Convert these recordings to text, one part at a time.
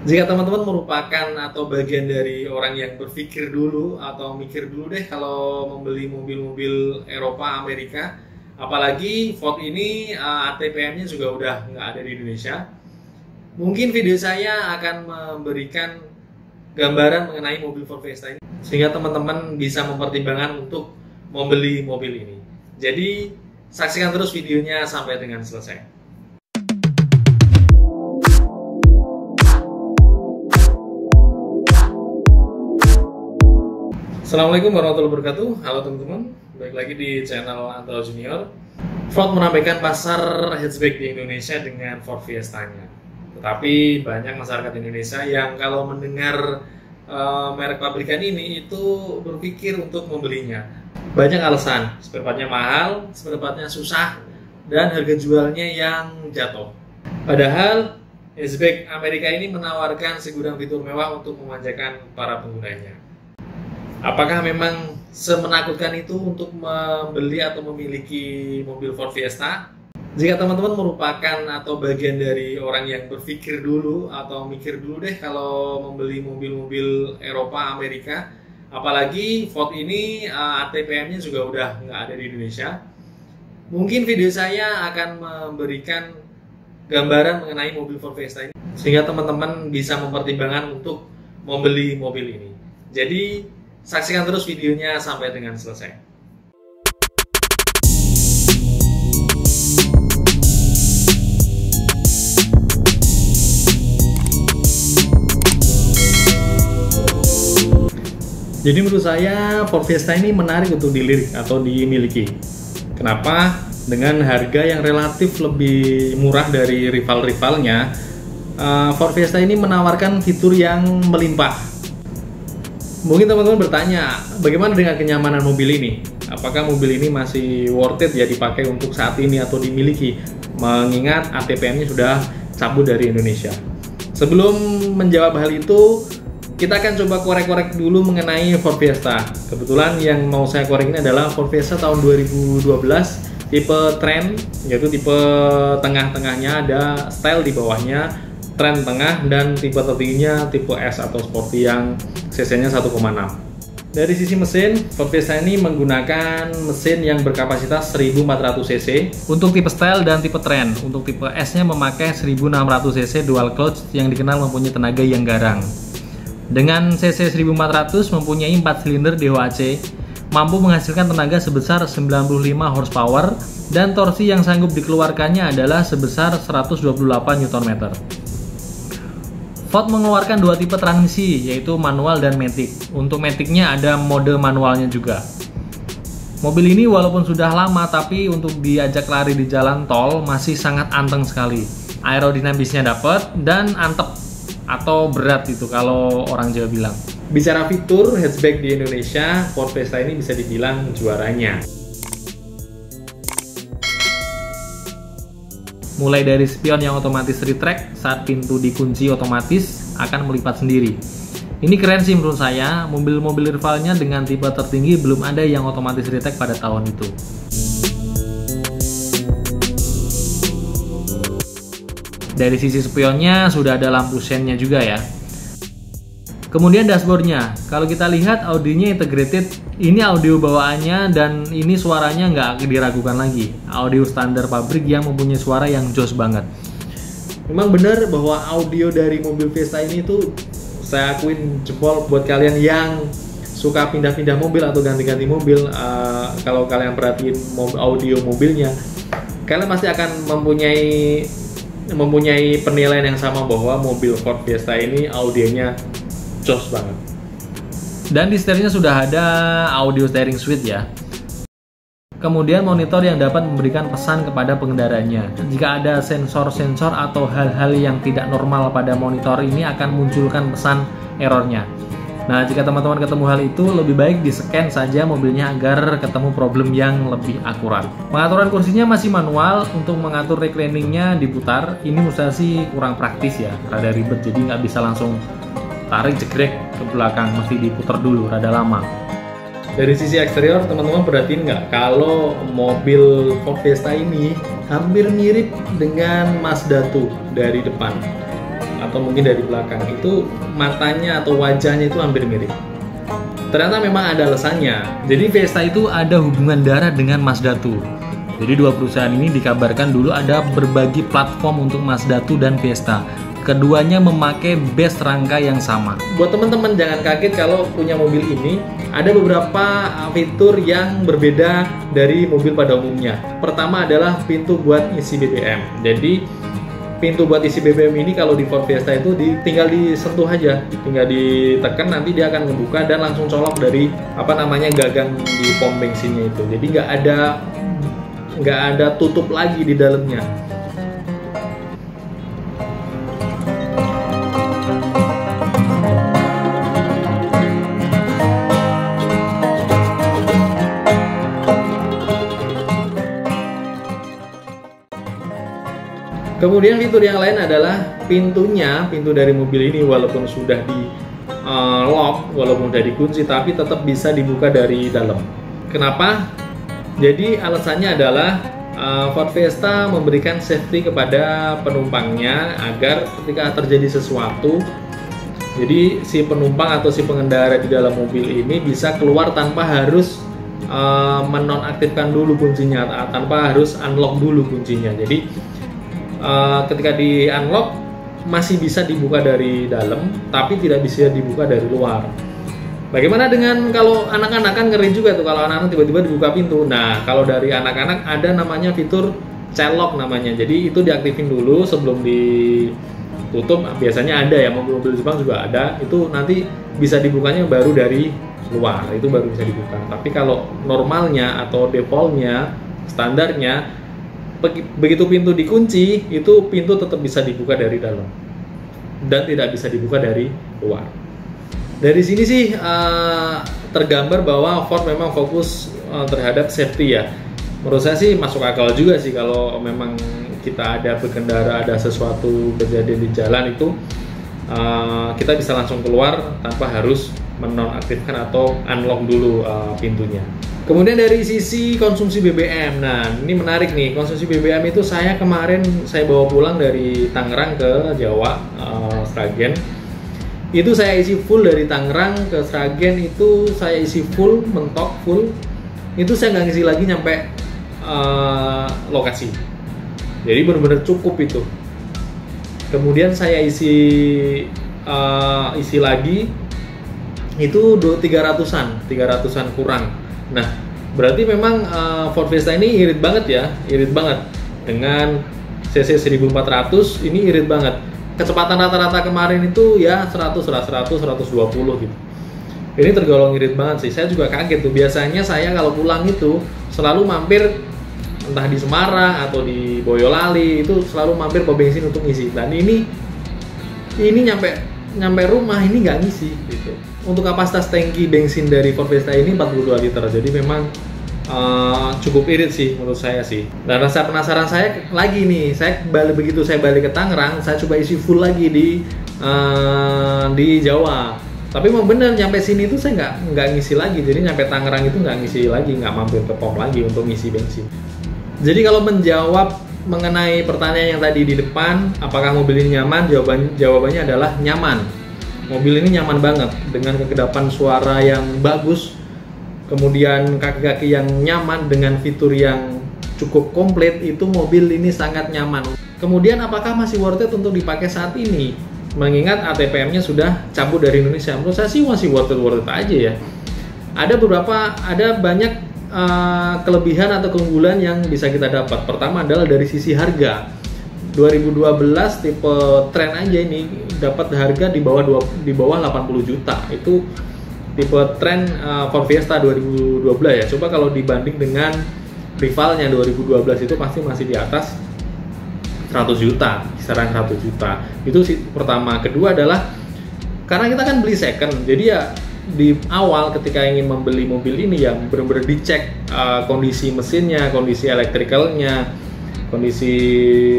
Jika teman-teman merupakan atau bagian dari orang yang berpikir dulu atau mikir dulu deh kalau membeli mobil-mobil Eropa, Amerika, apalagi Ford ini ATPM-nya juga udah nggak ada di Indonesia. Mungkin video saya akan memberikan gambaran mengenai mobil Ford Fiesta ini, sehingga teman-teman bisa mempertimbangkan untuk membeli mobil ini. Jadi saksikan terus videonya sampai dengan selesai. Assalamualaikum warahmatullahi wabarakatuh. Halo teman-teman, balik lagi di channel Anto Junior. Ford menampilkan pasar hatchback di Indonesia dengan Ford Fiesta-nya. Tetapi banyak masyarakat Indonesia yang kalau mendengar merek pabrikan ini itu berpikir untuk membelinya. Banyak alasan, spare part-nya mahal, spare part-nya susah, dan harga jualnya yang jatuh. Padahal hatchback Amerika ini menawarkan segudang fitur mewah untuk memanjakan para penggunanya. Apakah memang semenakutkan itu untuk membeli atau memiliki mobil Ford Fiesta? Jika teman-teman merupakan atau bagian dari orang yang berpikir dulu atau mikir dulu deh kalau membeli mobil-mobil Eropa, Amerika, apalagi Ford ini ATPM-nya juga udah nggak ada di Indonesia. Mungkin video saya akan memberikan gambaran mengenai mobil Ford Fiesta ini, sehingga teman-teman bisa mempertimbangkan untuk membeli mobil ini. Jadi saksikan terus videonya sampai dengan selesai. Jadi menurut saya Ford Fiesta ini menarik untuk dilirik atau dimiliki. Kenapa? Dengan harga yang relatif lebih murah dari rival-rivalnya, Ford Fiesta ini menawarkan fitur yang melimpah. Mungkin teman-teman bertanya, bagaimana dengan kenyamanan mobil ini? Apakah mobil ini masih worth it ya dipakai untuk saat ini atau dimiliki? Mengingat ATPM-nya sudah cabut dari Indonesia. Sebelum menjawab hal itu, kita akan coba korek-korek dulu mengenai Ford Fiesta. Kebetulan yang mau saya korek ini adalah Ford Fiesta tahun 2012, tipe Trend, yaitu tipe tengah-tengahnya ada style di bawahnya, Trend tengah, dan tipe tertingginya tipe S atau Sporty yang cc-nya 1,6. Dari sisi mesin, Ford Fiesta ini menggunakan mesin yang berkapasitas 1400 cc untuk tipe style dan tipe Trend. Untuk tipe S-nya memakai 1600 cc dual clutch yang dikenal mempunyai tenaga yang garang. Dengan cc 1400 mempunyai 4 silinder DOHC, mampu menghasilkan tenaga sebesar 95 horsepower dan torsi yang sanggup dikeluarkannya adalah sebesar 128 Nm. Ford mengeluarkan dua tipe transmisi, yaitu manual dan matic. Untuk maticnya ada mode manualnya juga. Mobil ini walaupun sudah lama, tapi untuk diajak lari di jalan tol masih sangat anteng sekali. Aerodinamisnya dapat dan antep atau berat itu kalau orang Jawa bilang. Bicara fitur hatchback di Indonesia, Ford Fiesta ini bisa dibilang juaranya. Mulai dari spion yang otomatis retract saat pintu dikunci otomatis akan melipat sendiri. Ini keren sih menurut saya, mobil-mobil rivalnya dengan tipe tertinggi belum ada yang otomatis retract pada tahun itu. Dari sisi spionnya sudah ada lampu sennya juga ya. Kemudian dashboardnya, kalau kita lihat audionya integrated, ini audio bawaannya dan ini suaranya nggak diragukan lagi. Audio standar pabrik yang mempunyai suara yang jos banget. Memang benar bahwa audio dari mobil Fiesta ini tuh saya akuin jempol buat kalian yang suka pindah-pindah mobil atau ganti-ganti mobil. Kalau kalian perhatiin audio mobilnya, kalian pasti akan mempunyai penilaian yang sama bahwa mobil Ford Fiesta ini audionya jos banget. Dan di setirnya sudah ada audio steering suite ya. Kemudian monitor yang dapat memberikan pesan kepada pengendaranya. Jika ada sensor-sensor atau hal-hal yang tidak normal pada monitor ini akan munculkan pesan errornya. Nah, jika teman-teman ketemu hal itu, lebih baik di-scan saja mobilnya agar ketemu problem yang lebih akurat. Pengaturan kursinya masih manual, untuk mengatur recliningnya diputar. Ini menurut saya sih kurang praktis ya, rada ribet, jadi nggak bisa langsung tarik jegrek ke belakang, mesti diputar dulu, rada lama. Dari sisi eksterior, teman-teman perhatiin nggak kalau mobil Ford Fiesta ini hampir mirip dengan Mazda 2 dari depan. atau mungkin dari belakang itu matanya atau wajahnya itu hampir mirip. Ternyata memang ada alasannya. Jadi Fiesta itu ada hubungan darah dengan Mazda 2. Jadi dua perusahaan ini dikabarkan dulu ada berbagi platform untuk Mazda 2 dan Fiesta. Keduanya memakai base rangka yang sama. Buat teman-teman jangan kaget kalau punya mobil ini ada beberapa fitur yang berbeda dari mobil pada umumnya. Pertama adalah pintu buat isi BBM. Jadi pintu buat isi BBM ini kalau di Ford Fiesta itu tinggal disentuh aja, tinggal ditekan nanti dia akan ngebuka dan langsung colok dari gagang di pom bensinnya itu. Jadi nggak ada tutup lagi di dalamnya. Kemudian fitur yang lain adalah pintu dari mobil ini walaupun sudah di lock, walaupun sudah dikunci, tapi tetap bisa dibuka dari dalam. Kenapa? Jadi alasannya adalah Ford Fiesta memberikan safety kepada penumpangnya agar ketika terjadi sesuatu, jadi si penumpang atau si pengendara di dalam mobil ini bisa keluar tanpa harus menonaktifkan dulu kuncinya, tanpa harus unlock dulu kuncinya. Jadi ketika di unlock masih bisa dibuka dari dalam, tapi tidak bisa dibuka dari luar. Bagaimana dengan kalau anak-anak, kan ngeri juga tuh kalau anak-anak tiba-tiba dibuka pintu. Nah, kalau dari anak-anak ada namanya fitur child lock namanya. Jadi itu diaktifin dulu sebelum ditutup. Biasanya ada ya, mobil-mobil Jepang juga ada. Itu nanti bisa dibukanya baru dari luar, itu baru bisa dibuka. Tapi kalau normalnya atau defaultnya, standarnya, begitu pintu dikunci, itu pintu tetap bisa dibuka dari dalam dan tidak bisa dibuka dari luar. Dari sini sih tergambar bahwa Ford memang fokus terhadap safety ya. Menurut saya sih masuk akal juga sih kalau memang kita ada berkendara, ada sesuatu kejadian di jalan itu kita bisa langsung keluar tanpa harus menonaktifkan atau unlock dulu pintunya. Kemudian dari sisi konsumsi BBM, nah ini menarik nih, konsumsi BBM itu kemarin saya bawa pulang dari Tangerang ke Jawa, Sragen. Itu saya isi full dari Tangerang ke Sragen, itu saya isi full, mentok full. Itu saya nggak ngisi lagi nyampe lokasi. Jadi benar-benar cukup itu. Kemudian saya isi lagi, itu 300-an kurang. Nah, berarti memang Ford Fiesta ini irit banget ya, irit banget. Dengan cc 1400 ini irit banget. Kecepatan rata-rata kemarin itu ya 100, 120 gitu. Ini tergolong irit banget sih. Saya juga kaget tuh. Biasanya saya kalau pulang itu selalu mampir entah di Semarang atau di Boyolali, itu selalu mampir pom bensin untuk ngisi. Dan ini nyampe rumah ini nggak ngisi gitu. Untuk kapasitas tangki bensin dari Ford Fiesta ini 42 liter, jadi memang cukup irit sih menurut saya sih. Dan rasa penasaran saya lagi nih, begitu saya balik ke Tangerang, saya coba isi full lagi di Jawa. Tapi memang bener nyampe sini itu saya nggak ngisi lagi, jadi nyampe Tangerang itu nggak ngisi lagi, nggak mampir ke pom lagi untuk ngisi bensin. Jadi kalau menjawab mengenai pertanyaan yang tadi di depan, apakah mobil ini nyaman? Jawabannya adalah nyaman. Mobil ini nyaman banget dengan kekedapan suara yang bagus, kemudian kaki-kaki yang nyaman dengan fitur yang cukup komplit. Itu mobil ini sangat nyaman. Kemudian apakah masih worth it untuk dipakai saat ini? Mengingat ATPM-nya sudah cabut dari Indonesia. Menurut saya sih masih worth it aja ya. Ada banyak kelebihan atau keunggulan yang bisa kita dapat. Pertama adalah dari sisi harga. 2012 tipe Trend aja ini dapat harga di bawah 80 juta. Itu tipe Trend Ford Fiesta 2012 ya. Coba kalau dibanding dengan rivalnya 2012 itu pasti masih di atas 100 juta, kisaran 100 juta. Itu sih pertama. Kedua adalah karena kita kan beli second, jadi ya di awal ketika ingin membeli mobil ini ya benar-benar dicek kondisi mesinnya, kondisi elektrikalnya, kondisi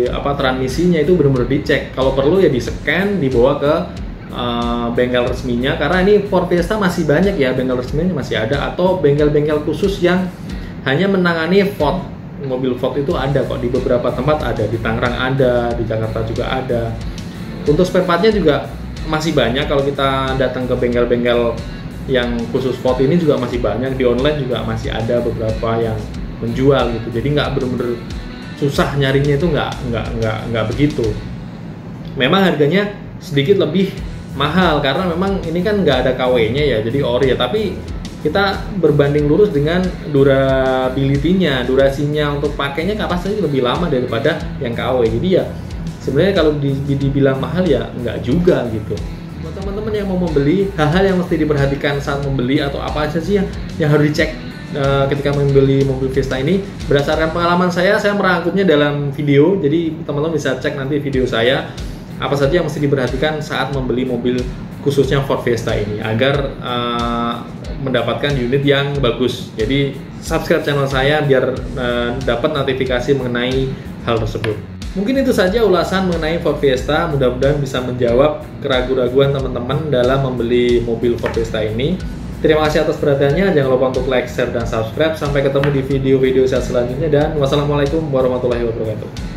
transmisinya itu benar-benar dicek. Kalau perlu ya di-scan, dibawa ke bengkel resminya, karena ini Ford Fiesta masih banyak ya bengkel resminya masih ada, atau bengkel-bengkel khusus yang hanya menangani Ford. Mobil Ford itu ada kok di beberapa tempat, ada di Tangerang ada, di Jakarta juga ada. Untuk spare partnya juga masih banyak, kalau kita datang ke bengkel-bengkel yang khusus Ford ini juga masih banyak, di online juga masih ada beberapa yang menjual gitu. Jadi nggak bener-bener susah nyarinya, itu nggak begitu. Memang harganya sedikit lebih mahal karena memang ini kan nggak ada KW-nya ya, jadi ori ya. Tapi kita berbanding lurus dengan durability-nya, durasinya untuk pakainya kapasitasnya lebih lama daripada yang KW. Jadi ya sebenarnya kalau dibilang mahal ya nggak juga gitu. Buat teman-teman yang mau membeli, hal-hal yang mesti diperhatikan saat membeli atau apa aja sih yang harus dicek ketika membeli mobil Fiesta ini, berdasarkan pengalaman saya merangkumnya dalam video. Jadi teman-teman bisa cek nanti video saya apa saja yang mesti diperhatikan saat membeli mobil khususnya Ford Fiesta ini agar mendapatkan unit yang bagus. Jadi subscribe channel saya biar dapat notifikasi mengenai hal tersebut. Mungkin itu saja ulasan mengenai Ford Fiesta, mudah-mudahan bisa menjawab keraguan-raguan teman-teman dalam membeli mobil Ford Fiesta ini. Terima kasih atas perhatiannya, jangan lupa untuk like, share, dan subscribe. Sampai ketemu di video-video saya selanjutnya, dan wassalamualaikum warahmatullahi wabarakatuh.